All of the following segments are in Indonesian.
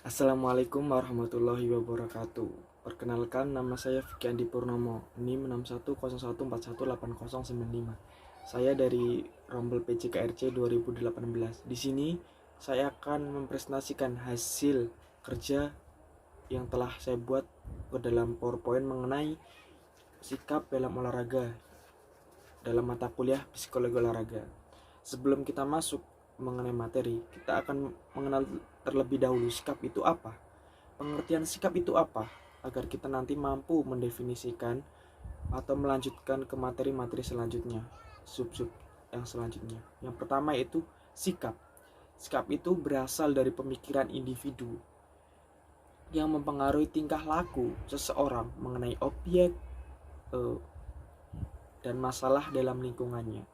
Assalamualaikum warahmatullahi wabarakatuh. Perkenalkan, nama saya Vicky Andi Purnomo, NIM 6101418095. Saya dari Rombel PJKRC 2018. Di sini saya akan mempresentasikan hasil kerja yang telah saya buat ke dalam PowerPoint mengenai sikap dalam olahraga dalam mata kuliah psikologi olahraga. Sebelum kita masuk mengenai materi, kita akan mengenal terlebih dahulu sikap itu apa. Pengertian sikap itu apa, agar kita nanti mampu mendefinisikan atau melanjutkan ke materi-materi selanjutnya, sub-sub yang selanjutnya. Yang pertama yaitu sikap. Sikap itu berasal dari pemikiran individu yang mempengaruhi tingkah laku seseorang mengenai objek dan masalah dalam lingkungannya.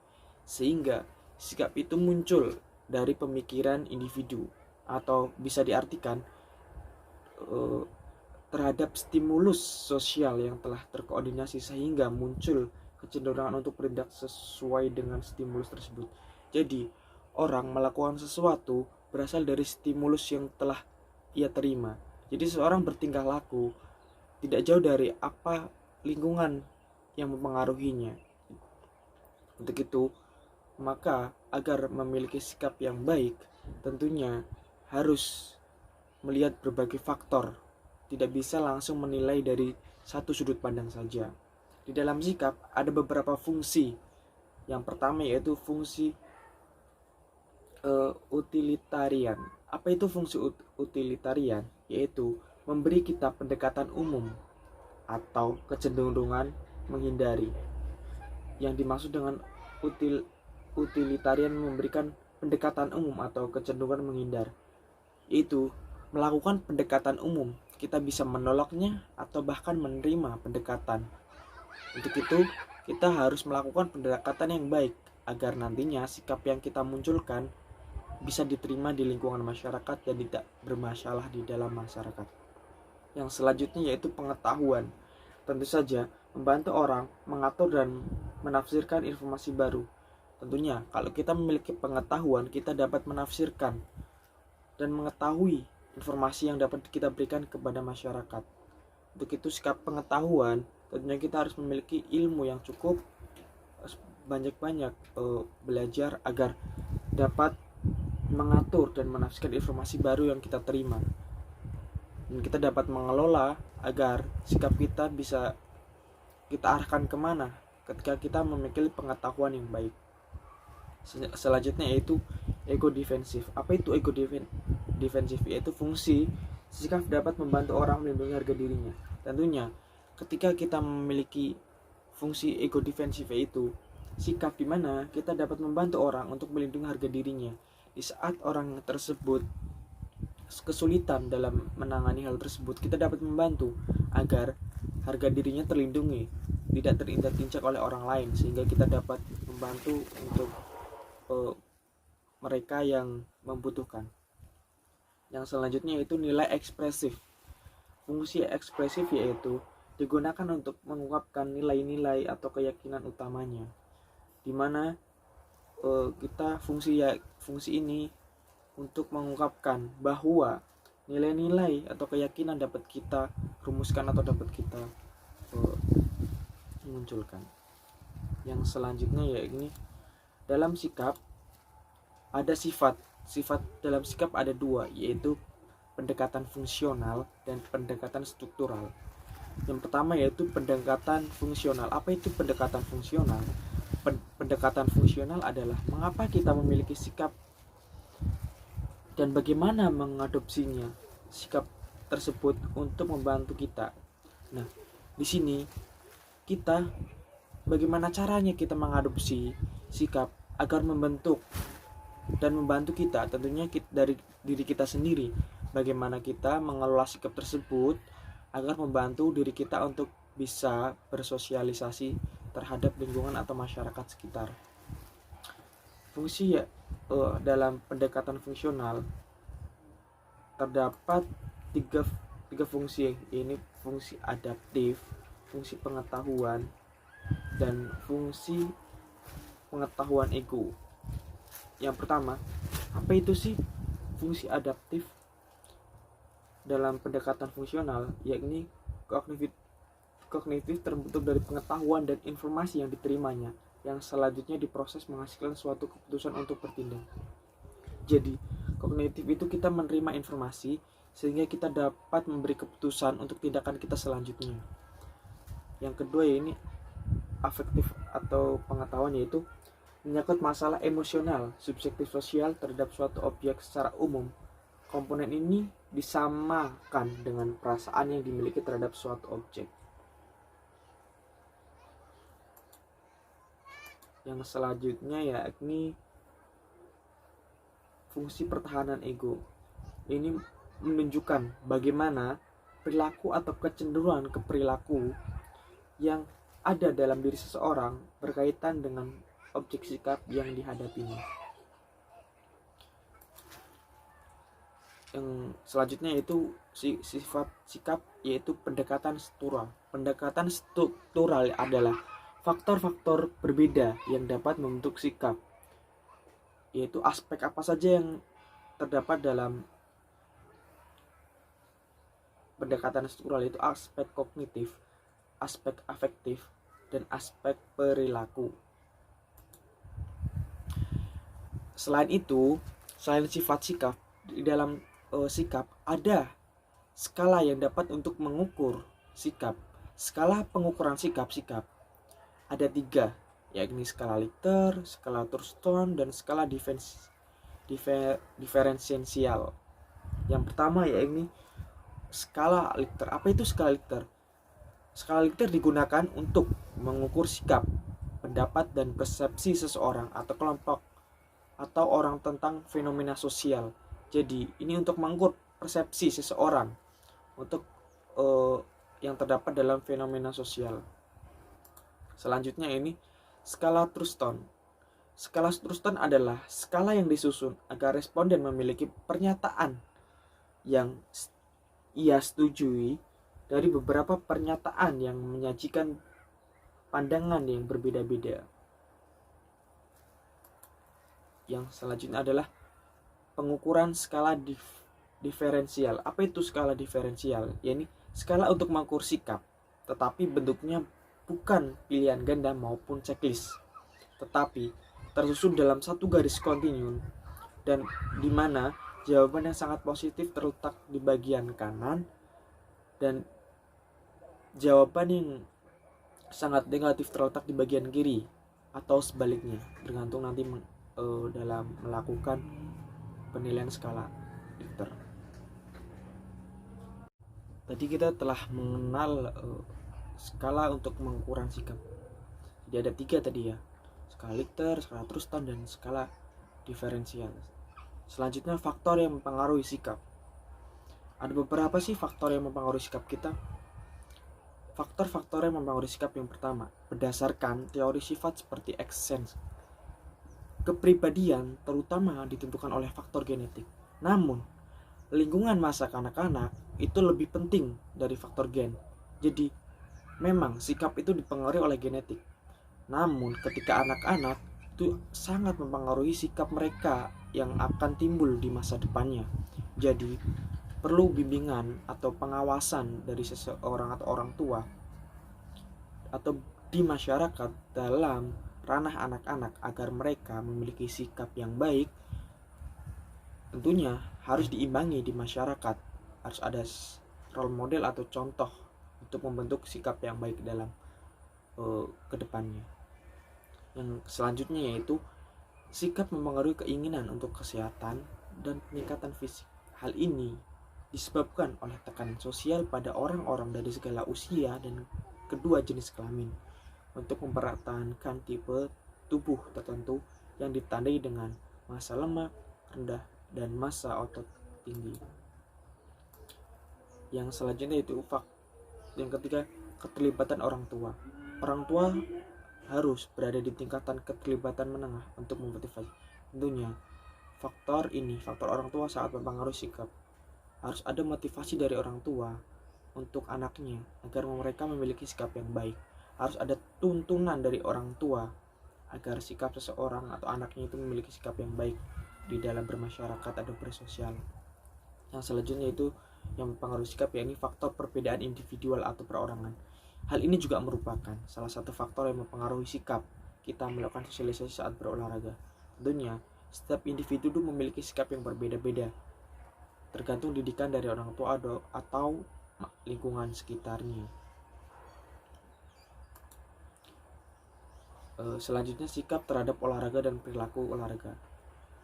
Sehingga sikap itu muncul dari pemikiran individu, atau bisa diartikan terhadap stimulus sosial yang telah terkoordinasi sehingga muncul kecenderungan untuk bertindak sesuai dengan stimulus tersebut. Jadi, orang melakukan sesuatu berasal dari stimulus yang telah ia terima. Jadi, seorang bertingkah laku tidak jauh dari apa lingkungan yang mempengaruhinya. Untuk itu, maka agar memiliki sikap yang baik, tentunya harus melihat berbagai faktor. Tidak bisa langsung menilai dari satu sudut pandang saja. Di dalam sikap ada beberapa fungsi. Yang pertama yaitu fungsi utilitarian. Apa itu fungsi utilitarian? Yaitu memberi kita pendekatan umum atau kecenderungan menghindari. Yang dimaksud dengan utilitarian memberikan pendekatan umum atau kecenderungan menghindar, yaitu melakukan pendekatan umum. Kita bisa menolaknya atau bahkan menerima pendekatan. Untuk itu, kita harus melakukan pendekatan yang baik agar nantinya sikap yang kita munculkan bisa diterima di lingkungan masyarakat dan tidak bermasalah di dalam masyarakat. Yang selanjutnya yaitu pengetahuan. Tentu saja membantu orang mengatur dan menafsirkan informasi baru. Tentunya kalau kita memiliki pengetahuan, kita dapat menafsirkan dan mengetahui informasi yang dapat kita berikan kepada masyarakat. Untuk itu sikap pengetahuan, tentunya kita harus memiliki ilmu yang cukup, banyak-banyak belajar agar dapat mengatur dan menafsirkan informasi baru yang kita terima. Dan kita dapat mengelola agar sikap kita bisa kita arahkan kemana ketika kita memiliki pengetahuan yang baik. Selanjutnya yaitu ego defensif. Apa itu ego defensif? Yaitu fungsi sikap dapat membantu orang melindungi harga dirinya. Tentunya ketika kita memiliki fungsi ego defensif, yaitu sikap di mana kita dapat membantu orang untuk melindungi harga dirinya di saat orang tersebut kesulitan dalam menangani hal tersebut, kita dapat membantu agar harga dirinya terlindungi, tidak terinjak-injak oleh orang lain, sehingga kita dapat membantu untuk mereka yang membutuhkan. Yang selanjutnya yaitu nilai ekspresif. Fungsi ekspresif yaitu digunakan untuk mengungkapkan nilai-nilai atau keyakinan utamanya, di mana kita fungsi ini untuk mengungkapkan bahwa nilai-nilai atau keyakinan dapat kita rumuskan atau dapat kita munculkan. Yang selanjutnya yaitu dalam sikap ada sifat dalam sikap ada dua, yaitu pendekatan fungsional dan pendekatan struktural. Yang pertama yaitu pendekatan fungsional. Apa itu pendekatan fungsional? Pendekatan fungsional adalah mengapa kita memiliki sikap dan bagaimana mengadopsinya sikap tersebut untuk membantu kita. Nah, di sini kita bagaimana caranya kita mengadopsi sikap agar membentuk dan membantu kita, tentunya dari diri kita sendiri. Bagaimana kita mengelola sikap tersebut agar membantu diri kita untuk bisa bersosialisasi terhadap lingkungan atau masyarakat sekitar. Fungsi dalam pendekatan fungsional terdapat tiga fungsi, ini fungsi adaptif, fungsi pengetahuan, dan fungsi pengetahuan ego. Yang pertama, apa itu sih fungsi adaptif? dalam pendekatan fungsional, yakni kognitif terbentuk dari pengetahuan dan informasi yang diterimanya, yang selanjutnya diproses menghasilkan suatu keputusan untuk bertindak. Jadi, kognitif itu kita menerima informasi sehingga kita dapat memberi keputusan untuk tindakan kita selanjutnya. Yang kedua ya ini afektif atau pengetahuan, yaitu menyangkut masalah emosional, subjektif sosial terhadap suatu objek secara umum. Komponen ini disamakan dengan perasaan yang dimiliki terhadap suatu objek. Yang selanjutnya yakni fungsi pertahanan ego. Ini menunjukkan bagaimana perilaku atau kecenderungan ke perilaku yang ada dalam diri seseorang berkaitan dengan objek sikap yang dihadapinya. Yang selanjutnya yaitu sifat sikap, yaitu pendekatan struktural. Pendekatan struktural adalah faktor-faktor berbeda yang dapat membentuk sikap, yaitu aspek apa saja yang terdapat dalam pendekatan struktural, yaitu aspek kognitif, aspek afektif, dan aspek perilaku. Selain itu, selain sifat sikap, di dalam sikap ada skala yang dapat untuk mengukur sikap. Skala pengukuran sikap ada 3, yakni skala Likert, skala Thurston, dan skala diferensial. Yang pertama yakni skala Likert. Apa itu skala Likert? Skala Likert digunakan untuk mengukur sikap, pendapat, dan persepsi seseorang atau kelompok atau orang tentang fenomena sosial. Jadi ini untuk mengukur persepsi seseorang untuk yang terdapat dalam fenomena sosial. Selanjutnya ini skala Thurston. Skala Thurston adalah skala yang disusun agar responden memiliki pernyataan yang ia setujui dari beberapa pernyataan yang menyajikan pandangan yang berbeda-beda. Yang selanjutnya adalah pengukuran skala diferensial. Apa itu skala diferensial? Yakni skala untuk mengukur sikap, tetapi bentuknya bukan pilihan ganda maupun checklist, tetapi tersusun dalam satu garis kontinus, dan di mana jawaban yang sangat positif terletak di bagian kanan dan jawaban yang sangat negatif terletak di bagian kiri, atau sebaliknya, tergantung nanti dalam melakukan penilaian skala Likert. Tadi kita telah mengenal skala untuk pengukuran sikap. Jadi ada 3 tadi ya, skala Likert, skala Thurston, dan skala diferensial. Selanjutnya faktor yang mempengaruhi sikap. Ada beberapa sih faktor yang mempengaruhi sikap kita. Faktor-faktor yang mempengaruhi sikap yang pertama, berdasarkan teori sifat seperti X-sense. Kepribadian terutama ditentukan oleh faktor genetik. Namun, lingkungan masa kanak-kanak itu lebih penting dari faktor gen. Jadi, memang sikap itu dipengaruhi oleh genetik. Namun, ketika anak-anak itu sangat mempengaruhi sikap mereka yang akan timbul di masa depannya. Jadi, perlu bimbingan atau pengawasan dari seseorang atau orang tua atau di masyarakat dalam ranah anak-anak agar mereka memiliki sikap yang baik. Tentunya harus diimbangi di masyarakat, harus ada role model atau contoh untuk membentuk sikap yang baik dalam kedepannya. Yang selanjutnya yaitu sikap mempengaruhi keinginan untuk kesehatan dan peningkatan fisik. Hal ini disebabkan oleh tekanan sosial pada orang-orang dari segala usia dan kedua jenis kelamin untuk mempertahankan tipe tubuh tertentu yang ditandai dengan massa lemak rendah dan massa otot tinggi. Yang selanjutnya itu yang ketiga, keterlibatan orang tua. Orang tua harus berada di tingkatan keterlibatan menengah untuk memotivasi. Tentunya faktor orang tua sangat mempengaruhi sikap. Harus ada motivasi dari orang tua untuk anaknya agar mereka memiliki sikap yang baik. Harus ada tuntunan dari orang tua agar sikap seseorang atau anaknya itu memiliki sikap yang baik di dalam bermasyarakat atau bersosial. Yang selanjutnya itu yang mempengaruhi sikap, yakni faktor perbedaan individual atau perorangan. Hal ini juga merupakan salah satu faktor yang mempengaruhi sikap kita melakukan sosialisasi saat berolahraga. Tentunya, setiap individu memiliki sikap yang berbeda-beda, tergantung didikan dari orang tua atau lingkungan sekitarnya. Selanjutnya, sikap terhadap olahraga dan perilaku olahraga.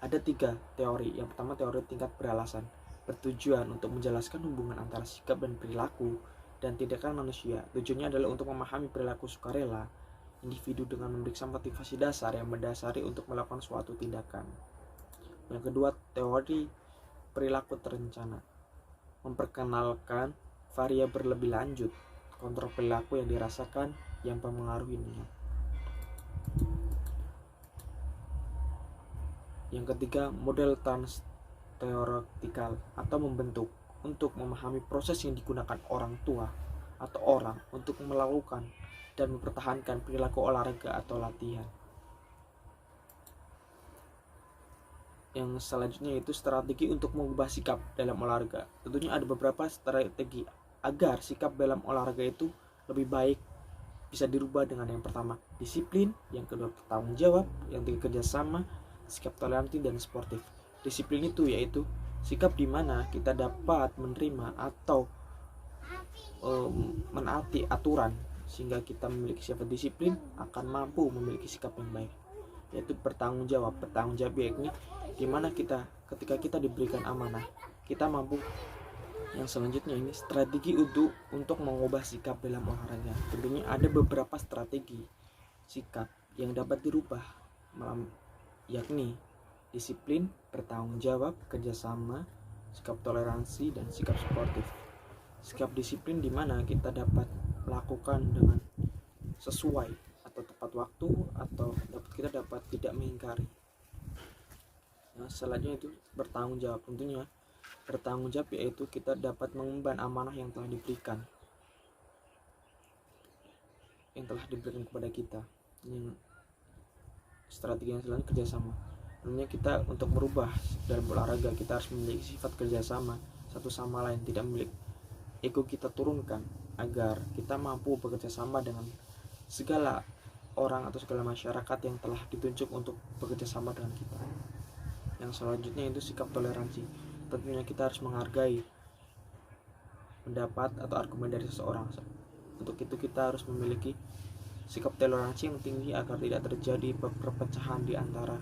Ada 3 teori. Yang pertama, teori tingkat beralasan, bertujuan untuk menjelaskan hubungan antara sikap dan perilaku dan tindakan manusia. Tujuannya adalah untuk memahami perilaku sukarela individu dengan memeriksa motivasi dasar yang mendasari untuk melakukan suatu tindakan. Yang kedua, teori perilaku terencana, memperkenalkan variabel lebih lanjut, kontrol perilaku yang dirasakan yang mempengaruhi niat. Yang ketiga, model trans-teoretikal atau membentuk, untuk memahami proses yang digunakan orang tua atau orang untuk melakukan dan mempertahankan perilaku olahraga atau latihan. Yang selanjutnya yaitu strategi untuk mengubah sikap dalam olahraga. Tentunya ada beberapa strategi agar sikap dalam olahraga itu lebih baik bisa dirubah, dengan yang pertama disiplin, yang kedua bertanggung jawab, yang ketiga kerjasama, sikap toleransi, dan sportif. Disiplin itu yaitu sikap di mana kita dapat menerima atau menaati aturan sehingga kita memiliki sifat disiplin, akan mampu memiliki sikap yang baik. Yaitu bertanggung jawab yakni di mana kita ketika kita diberikan amanah, kita mampu. Yang selanjutnya ini strategi untuk mengubah sikap dalam olahraga. Tentunya ada beberapa strategi sikap yang dapat dirubah, yakni disiplin, bertanggung jawab, kerjasama, sikap toleransi, dan sikap sportif. Sikap disiplin di mana kita dapat melakukan dengan sesuai atau tepat waktu, atau kita dapat tidak mengingkari. Selanjutnya itu bertanggung jawab. Tentunya bertanggung jawab yaitu kita dapat mengemban amanah yang telah diberikan kepada kita. Yang strategi yang selanjutnya kerjasama. Tentunya kita untuk merubah dalam olahraga, kita harus memiliki sifat kerjasama satu sama lain, tidak memiliki ego kita turunkan, agar kita mampu bekerja sama dengan segala orang atau segala masyarakat yang telah ditunjuk untuk bekerja sama dengan kita. Yang selanjutnya itu sikap toleransi. Tentunya kita harus menghargai pendapat atau argumen dari seseorang. Untuk itu kita harus memiliki sikap toleransi yang tinggi agar tidak terjadi perpecahan di antara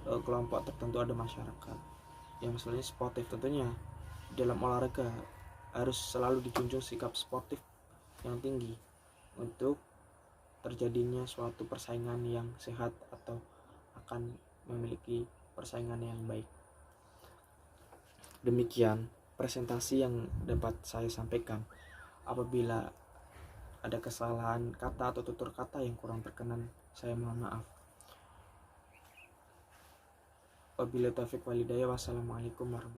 kelompok tertentu ada masyarakat. Yang selanjutnya sportif. Tentunya dalam olahraga harus selalu dijunjung sikap sportif yang tinggi untuk terjadinya suatu persaingan yang sehat atau akan memiliki persaingan yang baik. Demikian presentasi yang dapat saya sampaikan. Apabila ada kesalahan kata atau tutur kata yang kurang berkenan, saya mohon maaf. Wabillahi taufiq walhidayah. Wassalamualaikum warahmatullahi wabarakatuh.